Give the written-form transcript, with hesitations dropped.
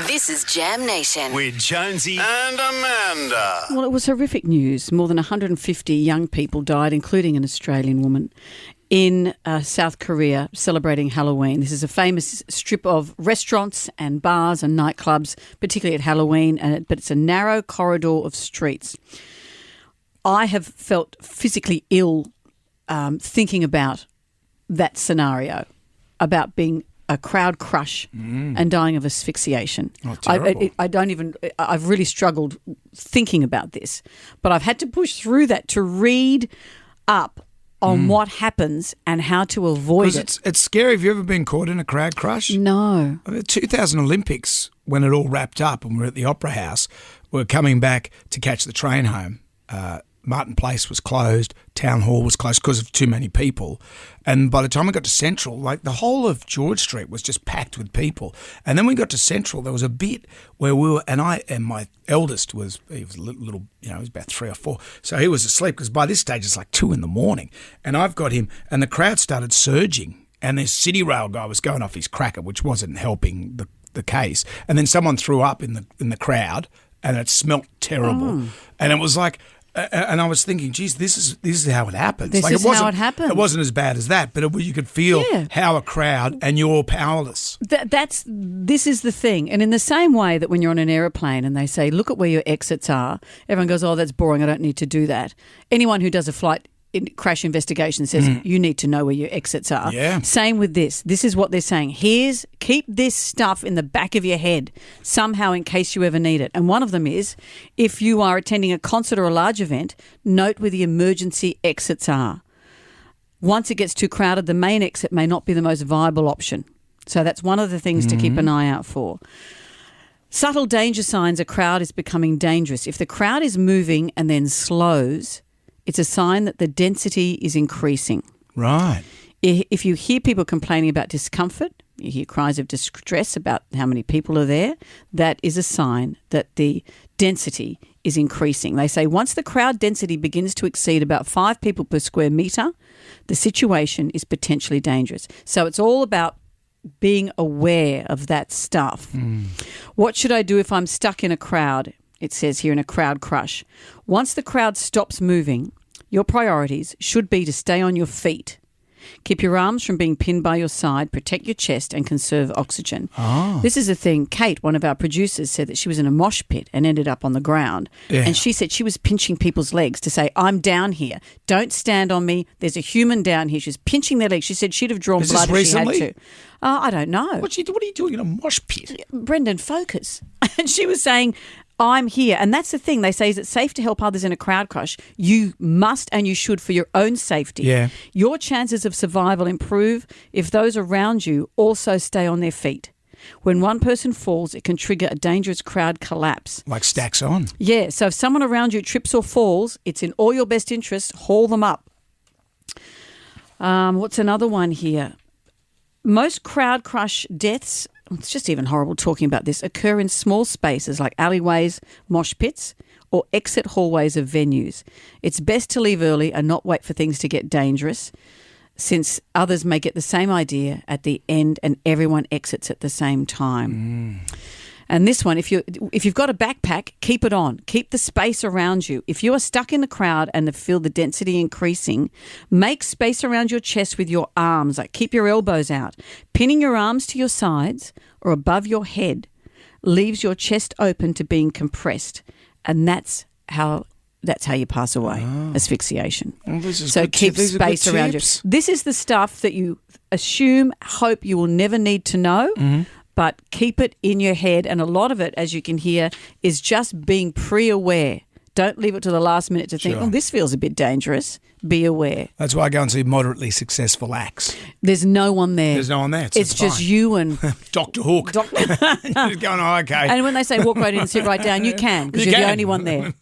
This is Jam Nation. With Jonesy and Amanda. Well, it was horrific news. More than 150 young people died, including an Australian woman, in South Korea celebrating Halloween. This is a famous strip of restaurants and bars and nightclubs, particularly at Halloween, but it's a narrow corridor of streets. I have felt physically ill thinking about that scenario, about being a crowd crush and dying of asphyxiation. Oh, terrible. I've really struggled thinking about this, but I've had to push through that to read up on what happens and how to avoid it. It's scary. Have you ever been caught in a crowd crush? No. The 2000 Olympics, when it all wrapped up and we were at the Opera House, we were coming back to catch the train home. Martin Place was closed, Town Hall was closed because of too many people. And by the time we got to Central, like the whole of George Street was just packed with people. And then we got to Central, there was a bit where we were, and my eldest he was a little, he was about 3 or 4. So he was asleep because by this stage it's like 2 a.m. And I've got him, and the crowd started surging. And this City Rail guy was going off his cracker, which wasn't helping the case. And then someone threw up in the crowd, and it smelt terrible. And it was like, and I was thinking, geez, this is how it happens. This is how it happens. It wasn't as bad as that, but you could feel how a crowd, and you're powerless. This is the thing. And in the same way that when you're on an aeroplane and they say, look at where your exits are, everyone goes, oh, that's boring, I don't need to do that. Anyone who does a flight crash investigation says you need to know where your exits are. Yeah. Same with this. This is what they're saying. Keep this stuff in the back of your head somehow in case you ever need it. And one of them is, if you are attending a concert or a large event, note where the emergency exits are. Once it gets too crowded, the main exit may not be the most viable option. So that's one of the things to keep an eye out for. Subtle danger signs a crowd is becoming dangerous. If the crowd is moving and then slows, it's a sign that the density is increasing. Right. If you hear people complaining about discomfort, you hear cries of distress about how many people are there, that is a sign that the density is increasing. They say once the crowd density begins to exceed about 5 people per square metre, the situation is potentially dangerous. So it's all about being aware of that stuff. What should I do if I'm stuck in a crowd? It says here, in a crowd crush. Once the crowd stops moving, your priorities should be to stay on your feet. Keep your arms from being pinned by your side, protect your chest and conserve oxygen. Oh. This is the thing. Kate, one of our producers, said that she was in a mosh pit and ended up on the ground. Yeah. And she said she was pinching people's legs to say, I'm down here. Don't stand on me. There's a human down here. She was pinching their legs. She said she'd have drawn blood if she had to. I don't know. What are you doing in a mosh pit? Brendan, focus. And she was saying, I'm here. And that's the thing. They say, is it safe to help others in a crowd crush? You must and you should for your own safety. Yeah. Your chances of survival improve if those around you also stay on their feet. When one person falls, it can trigger a dangerous crowd collapse. Like stacks on. Yeah. So if someone around you trips or falls, it's in all your best interest, haul them up. What's another one here? Most crowd crush deaths, it's just even horrible talking about this, occur in small spaces like alleyways, mosh pits, or exit hallways of venues. It's best to leave early and not wait for things to get dangerous, since others may get the same idea at the end and everyone exits at the same time. And this one, if you've got a backpack, keep it on. Keep the space around you. If you are stuck in the crowd and feel the density increasing, make space around your chest with your arms. Like keep your elbows out. Pinning your arms to your sides or above your head leaves your chest open to being compressed, and that's how you pass away. Asphyxiation. Well, so keep space around you. This is the stuff that you hope you will never need to know. But keep it in your head, and a lot of it, as you can hear, is just being pre-aware. Don't leave it to the last minute to think, oh, this feels a bit dangerous. Be aware. That's why I go and see moderately successful acts. There's no one there. There's no one there. It's just you and Dr. Hook. Just going, oh, okay. And when they say walk right in and sit right down, you can, because you're the only one there.